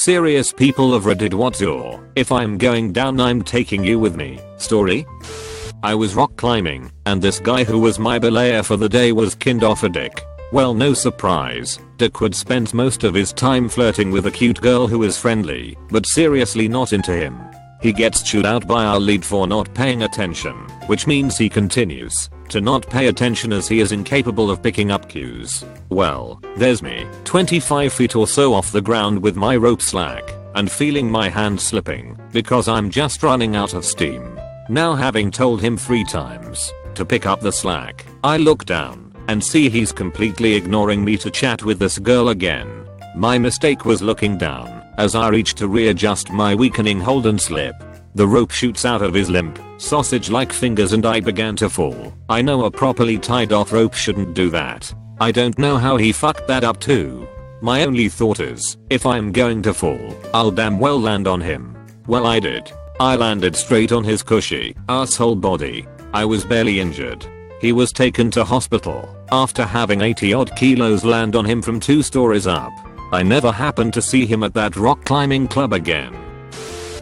Serious people of Reddit, what's your "if I'm going down I'm taking you with me" story? I was rock climbing, and this guy who was my belayer for the day was kind of a dick. Well, no surprise, Dickwad spends most of his time flirting with a cute girl who is friendly, but seriously not into him. He gets chewed out by our lead for not paying attention, which means he continues to not pay attention as he is incapable of picking up cues. Well, there's me, 25 feet or so off the ground with my rope slack, and feeling my hand slipping, because I'm just running out of steam. Now, having told him 3 times to pick up the slack, I look down and see he's completely ignoring me to chat with this girl again. My mistake was looking down as I reach to readjust my weakening hold and slip. The rope shoots out of his limp, sausage-like fingers and I began to fall. I know a properly tied off rope shouldn't do that. I don't know how he fucked that up too. My only thought is, if I'm going to fall, I'll damn well land on him. Well, I did. I landed straight on his cushy asshole body. I was barely injured. He was taken to hospital after having 80 odd kilos land on him from 2 stories up. I never happened to see him at that rock climbing club again.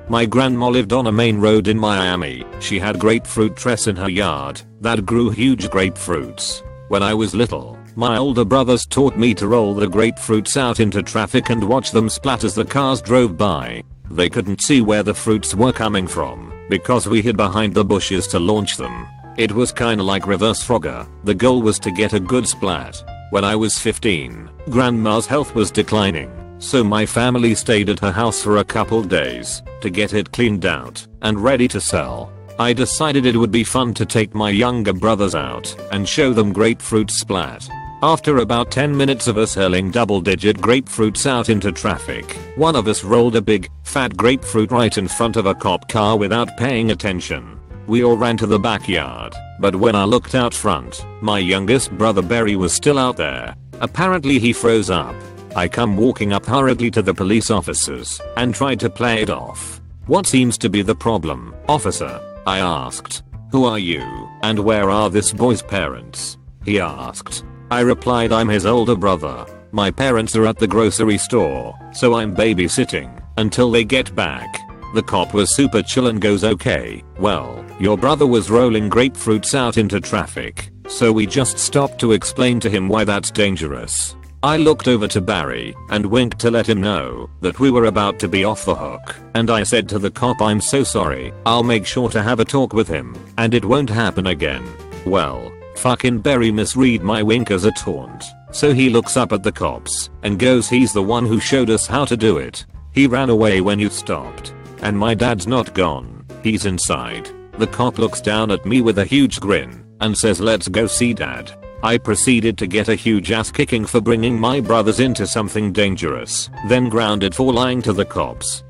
My grandma lived on a main road in Miami. She had grapefruit trees in her yard that grew huge grapefruits. When I was little, my older brothers taught me to roll the grapefruits out into traffic and watch them splat as the cars drove by. They couldn't see where the fruits were coming from because we hid behind the bushes to launch them. It was kinda like reverse Frogger. The goal was to get a good splat. When I was 15, grandma's health was declining, so my family stayed at her house for a couple days to get it cleaned out and ready to sell. I decided it would be fun to take my younger brothers out and show them grapefruit splat. After about 10 minutes of us hurling double-digit grapefruits out into traffic, one of us rolled a big, fat grapefruit right in front of a cop car without paying attention. We all ran to the backyard, but when I looked out front, my youngest brother Barry was still out there. Apparently he froze up. I come walking up hurriedly to the police officers and tried to play it off. "What seems to be the problem, officer?" I asked. "Who are you, and where are this boy's parents?" he asked. I replied, "I'm his older brother. My parents are at the grocery store, so I'm babysitting until they get back." The cop was super chill and goes, "Okay, well, your brother was rolling grapefruits out into traffic, so we just stopped to explain to him why that's dangerous." I looked over to Barry and winked to let him know that we were about to be off the hook, and I said to the cop, "I'm so sorry, I'll make sure to have a talk with him, and it won't happen again." Well, fucking Barry misread my wink as a taunt, so he looks up at the cops and goes, "He's the one who showed us how to do it. He ran away when you stopped. And my dad's not gone, he's inside." The cop looks down at me with a huge grin and says, "Let's go see dad." I proceeded to get a huge ass kicking for bringing my brothers into something dangerous, then grounded for lying to the cops.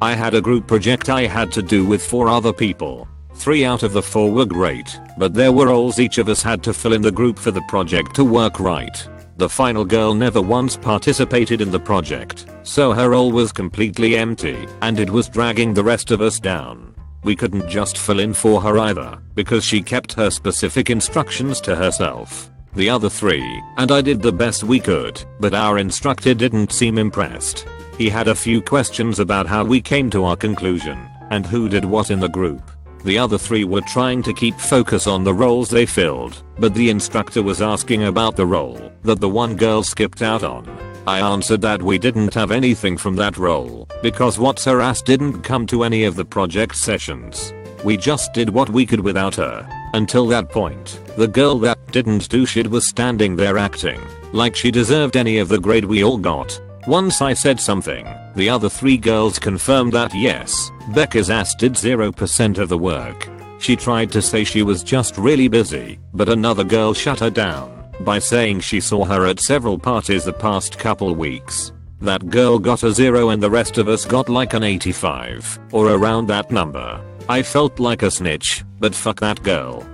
I had a group project I had to do with 4 other people. 3 out of the 4 were great, but there were roles each of us had to fill in the group for the project to work right. The final girl never once participated in the project, so her role was completely empty, and it was dragging the rest of us down. We couldn't just fill in for her either, because she kept her specific instructions to herself. The other 3, and I did the best we could, but our instructor didn't seem impressed. He had a few questions about how we came to our conclusion, and who did what in the group. The other 3 were trying to keep focus on the roles they filled, but the instructor was asking about the role that the one girl skipped out on. I answered that we didn't have anything from that role, because what's her ass didn't come to any of the project sessions. We just did what we could without her. Until that point, the girl that didn't do shit was standing there acting like she deserved any of the grade we all got. Once I said something, the other 3 girls confirmed that yes, Becca's ass did 0% of the work. She tried to say she was just really busy, but another girl shut her down by saying she saw her at several parties the past couple weeks. That girl got a 0 and the rest of us got like an 85, or around that number. I felt like a snitch, but fuck that girl.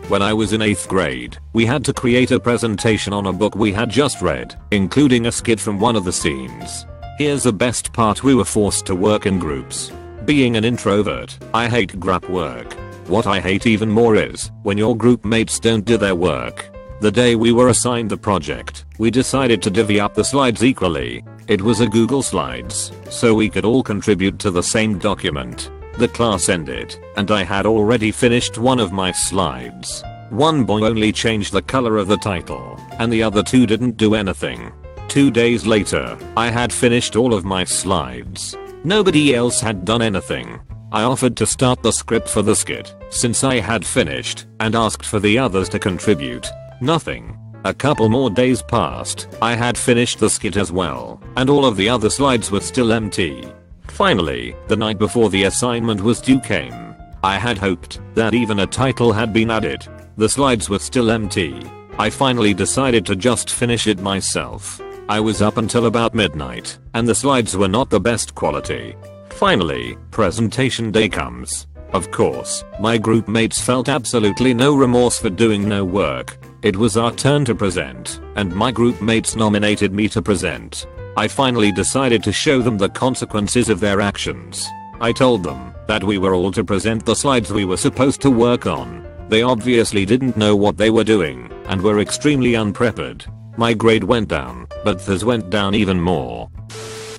When I was in 8th grade, we had to create a presentation on a book we had just read, including a skit from one of the scenes. Here's the best part: we were forced to work in groups. Being an introvert, I hate group work. What I hate even more is when your group mates don't do their work. The day we were assigned the project, we decided to divvy up the slides equally. It was a Google Slides, so we could all contribute to the same document. The class ended, and I had already finished one of my slides. One boy only changed the color of the title, and the other two didn't do anything. 2 days later, I had finished all of my slides. Nobody else had done anything. I offered to start the script for the skit, since I had finished, and asked for the others to contribute. Nothing. A couple more days passed, I had finished the skit as well, and all of the other slides were still empty. Finally, the night before the assignment was due came. I had hoped that even a title had been added. The slides were still empty. I finally decided to just finish it myself. I was up until about midnight, and the slides were not the best quality. Finally, presentation day comes. Of course, my group mates felt absolutely no remorse for doing no work. It was our turn to present, and my group mates nominated me to present. I finally decided to show them the consequences of their actions. I told them that we were all to present the slides we were supposed to work on. They obviously didn't know what they were doing, and were extremely unprepared. My grade went down, but theirs went down even more.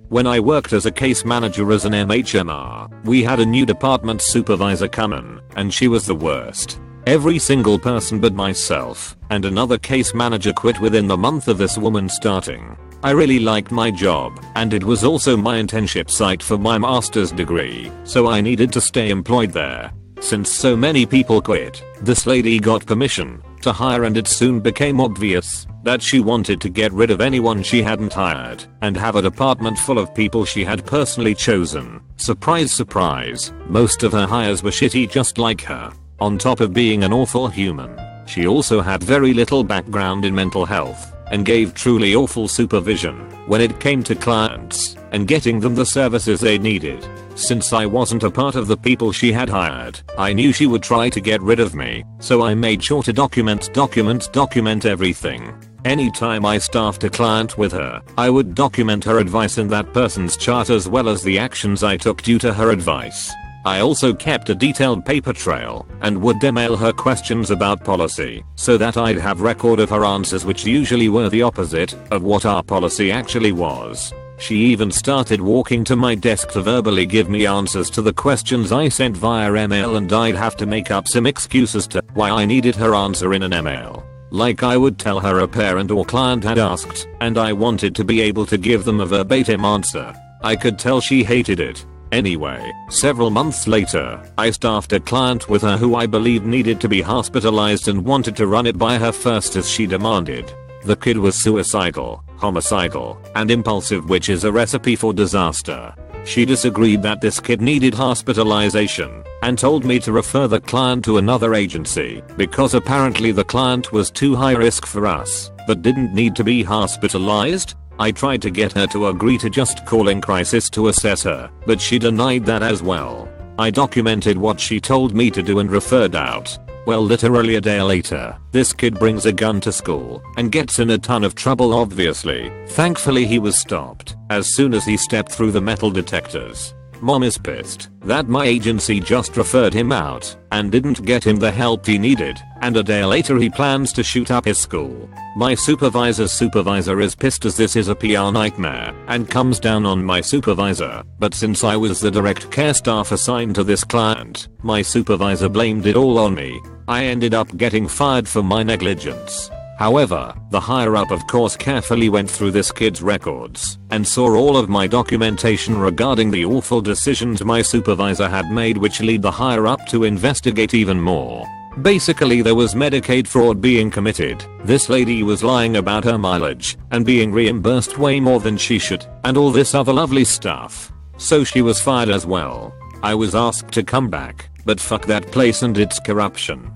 When I worked as a case manager as an MHMR, we had a new department supervisor come in, and she was the worst. Every single person but myself and another case manager quit within the month of this woman starting. I really liked my job, and it was also my internship site for my master's degree, so I needed to stay employed there. Since so many people quit, this lady got permission to hire, and it soon became obvious that she wanted to get rid of anyone she hadn't hired and have a department full of people she had personally chosen. Surprise, surprise, most of her hires were shitty just like her. On top of being an awful human, she also had very little background in mental health and gave truly awful supervision when it came to clients and getting them the services they needed. Since I wasn't a part of the people she had hired, I knew she would try to get rid of me, so I made sure to document everything. Anytime I staffed a client with her, I would document her advice in that person's chart as well as the actions I took due to her advice. I also kept a detailed paper trail and would email her questions about policy so that I'd have record of her answers, which usually were the opposite of what our policy actually was. She even started walking to my desk to verbally give me answers to the questions I sent via email, and I'd have to make up some excuses to why I needed her answer in an email. Like I would tell her a parent or client had asked, and I wanted to be able to give them a verbatim answer. I could tell she hated it. Anyway, several months later, I staffed a client with her who I believed needed to be hospitalized and wanted to run it by her first as she demanded. The kid was suicidal, homicidal, and impulsive, which is a recipe for disaster. She disagreed that this kid needed hospitalization and told me to refer the client to another agency because apparently the client was too high risk for us, but didn't need to be hospitalized. I tried to get her to agree to just calling crisis to assess her, but she denied that as well. I documented what she told me to do and referred out. Well, literally a day later, this kid brings a gun to school and gets in a ton of trouble obviously. Thankfully he was stopped as soon as he stepped through the metal detectors. Mom is pissed that my agency just referred him out and didn't get him the help he needed, and a day later he plans to shoot up his school. My supervisor's supervisor is pissed as this is a PR nightmare and comes down on my supervisor, but since I was the direct care staff assigned to this client, my supervisor blamed it all on me. I ended up getting fired for my negligence. However, the higher up of course carefully went through this kid's records and saw all of my documentation regarding the awful decisions my supervisor had made, which lead the higher up to investigate even more. Basically there was Medicaid fraud being committed. This lady was lying about her mileage and being reimbursed way more than she should, and all this other lovely stuff. So she was fired as well. I was asked to come back, but fuck that place and its corruption.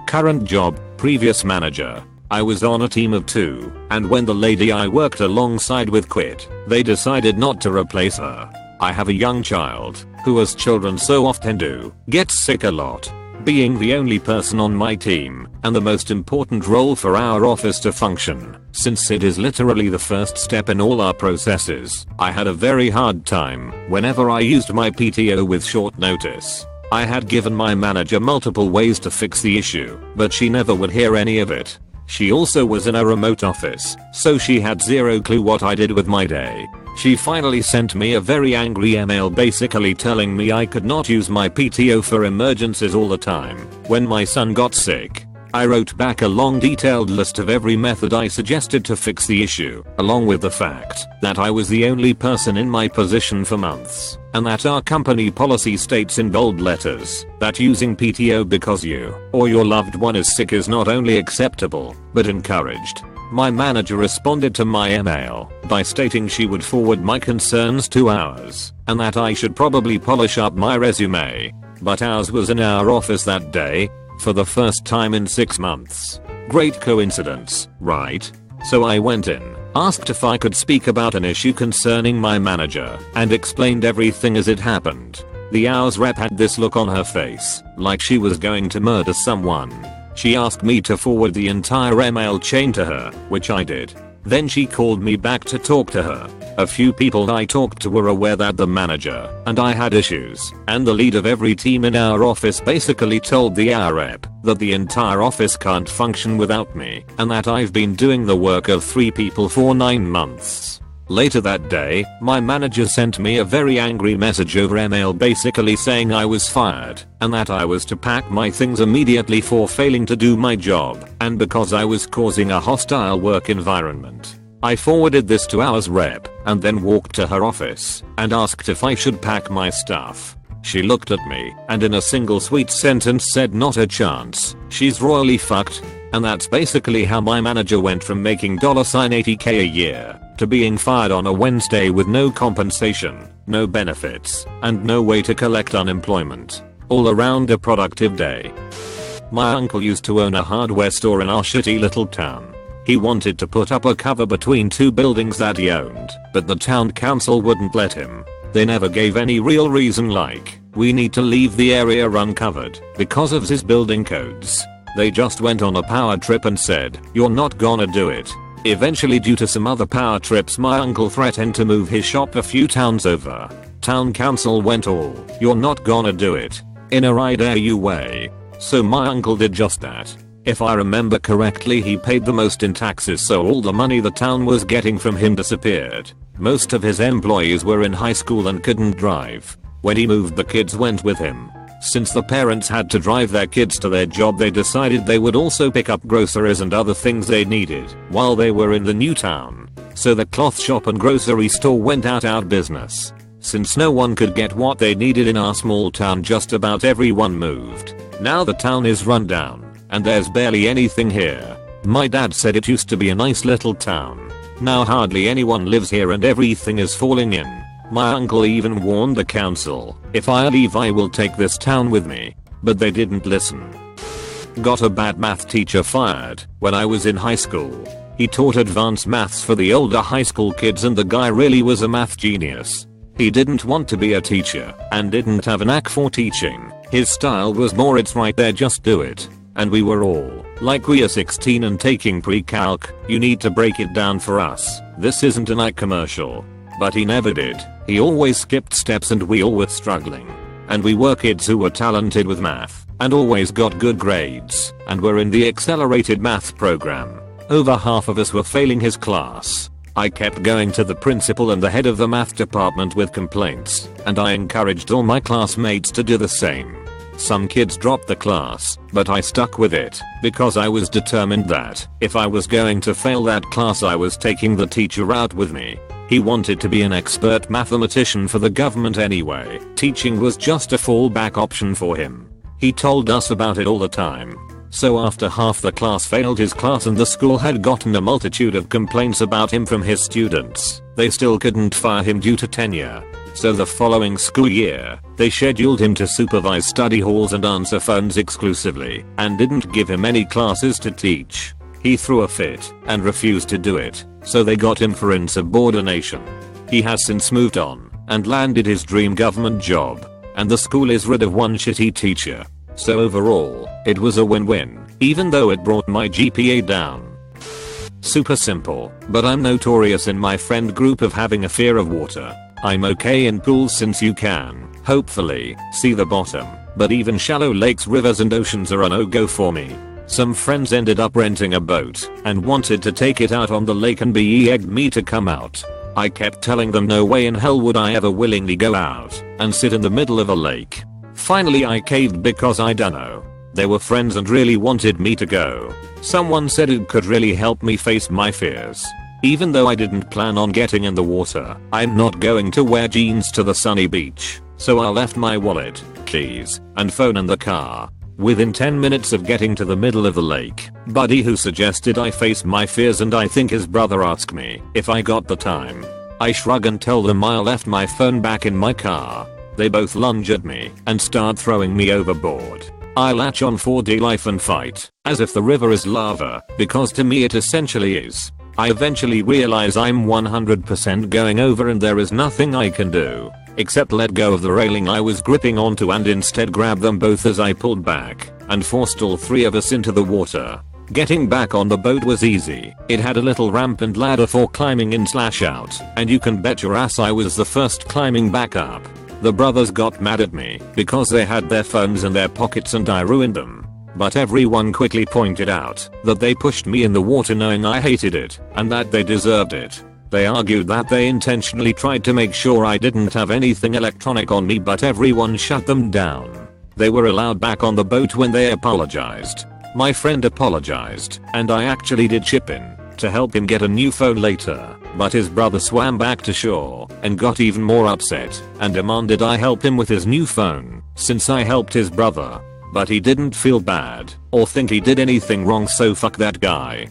Current job, previous manager. I was on a team of 2, and when the lady I worked alongside with quit, they decided not to replace her. I have a young child, who as children so often do, gets sick a lot. Being the only person on my team, and the most important role for our office to function, since it is literally the first step in all our processes, I had a very hard time whenever I used my PTO with short notice. I had given my manager multiple ways to fix the issue, but she never would hear any of it. She also was in a remote office, so she had zero clue what I did with my day. She finally sent me a very angry email basically telling me I could not use my PTO for emergencies all the time when my son got sick. I wrote back a long detailed list of every method I suggested to fix the issue, along with the fact that I was the only person in my position for months, and that our company policy states in bold letters that using PTO because you or your loved one is sick is not only acceptable, but encouraged. My manager responded to my email by stating she would forward my concerns to ours, and that I should probably polish up my resume. But ours was in our office that day, for the first time in 6 months. Great coincidence, right? So I went in, asked if I could speak about an issue concerning my manager, and explained everything as it happened. The ours rep had this look on her face, like she was going to murder someone. She asked me to forward the entire email chain to her, which I did. Then she called me back to talk to her. A few people I talked to were aware that the manager and I had issues, and the lead of every team in our office basically told the AR rep that the entire office can't function without me, and that I've been doing the work of 3 people for 9 months. Later that day, my manager sent me a very angry message over email basically saying I was fired, and that I was to pack my things immediately for failing to do my job, and because I was causing a hostile work environment. I forwarded this to our rep, and then walked to her office, and asked if I should pack my stuff. She looked at me, and in a single sweet sentence said not a chance, she's royally fucked. And that's basically how my manager went from making $80k a year to being fired on a Wednesday with no compensation, no benefits, and no way to collect unemployment. All around a productive day. My uncle used to own a hardware store in our shitty little town. He wanted to put up a cover between 2 buildings that he owned, but the town council wouldn't let him. They never gave any real reason like, we need to leave the area uncovered because of his building codes. They just went on a power trip and said, you're not gonna do it. Eventually, due to some other power trips, my uncle threatened to move his shop a few towns over. Town council went all, you're not gonna do it, in a I dare you way. So my uncle did just that. If I remember correctly, he paid the most in taxes, so all the money the town was getting from him disappeared. Most of his employees were in high school and couldn't drive. When he moved, the kids went with him. Since the parents had to drive their kids to their job, they decided they would also pick up groceries and other things they needed while they were in the new town. So the cloth shop and grocery store went out of business. Since no one could get what they needed in our small town, just about everyone moved. Now the town is run down, and there's barely anything here. My dad said it used to be a nice little town. Now hardly anyone lives here and everything is falling in. My uncle even warned the council, if I leave I will take this town with me. But they didn't listen. Got a bad math teacher fired when I was in high school. He taught advanced maths for the older high school kids, and the guy really was a math genius. He didn't want to be a teacher and didn't have a knack for teaching. His style was more, it's right there, just do it. And we were all like, we are 16 and taking pre-calc, you need to break it down for us. This isn't an commercial. But he never did. He always skipped steps and we all were struggling. And we were kids who were talented with math and always got good grades and were in the accelerated math program. Over half of us were failing his class. I kept going to the principal and the head of the math department with complaints, and I encouraged all my classmates to do the same. Some kids dropped the class, but I stuck with it because I was determined that if I was going to fail that class, I was taking the teacher out with me. He wanted to be an expert mathematician for the government anyway. Teaching was just a fallback option for him. He told us about it all the time. So after half the class failed his class and the school had gotten a multitude of complaints about him from his students, they still couldn't fire him due to tenure. So the following school year, they scheduled him to supervise study halls and answer phones exclusively, and didn't give him any classes to teach. He threw a fit and refused to do it, so they got him for insubordination. He has since moved on and landed his dream government job, and the school is rid of one shitty teacher. So overall, it was a win-win, even though it brought my GPA down. Super simple, but I'm notorious in my friend group of having a fear of water. I'm okay in pools since you can, hopefully, see the bottom, but even shallow lakes, rivers and oceans are a no-go for me. Some friends ended up renting a boat and wanted to take it out on the lake and begged me to come out. I kept telling them no way in hell would I ever willingly go out and sit in the middle of a lake. Finally I caved because I dunno. They were friends and really wanted me to go. Someone said it could really help me face my fears. Even though I didn't plan on getting in the water, I'm not going to wear jeans to the sunny beach. So I left my wallet, keys, and phone in the car. Within 10 minutes of getting to the middle of the lake, buddy who suggested I face my fears and I think his brother asked me if I got the time. I shrug and tell them I left my phone back in my car. They both lunge at me and start throwing me overboard. I latch on for dear life and fight, as if the river is lava, because to me it essentially is. I eventually realize I'm 100% going over and there is nothing I can do, except let go of the railing I was gripping onto and instead grab them both as I pulled back, and forced all three of us into the water. Getting back on the boat was easy. It had a little ramp and ladder for climbing in/out, and you can bet your ass I was the first climbing back up. The brothers got mad at me because they had their phones in their pockets and I ruined them. But everyone quickly pointed out that they pushed me in the water knowing I hated it and that they deserved it. They argued that they intentionally tried to make sure I didn't have anything electronic on me, but everyone shut them down. They were allowed back on the boat when they apologized. My friend apologized, and I actually did chip in to help him get a new phone later, but his brother swam back to shore and got even more upset and demanded I help him with his new phone since I helped his brother. But he didn't feel bad or think he did anything wrong, so fuck that guy.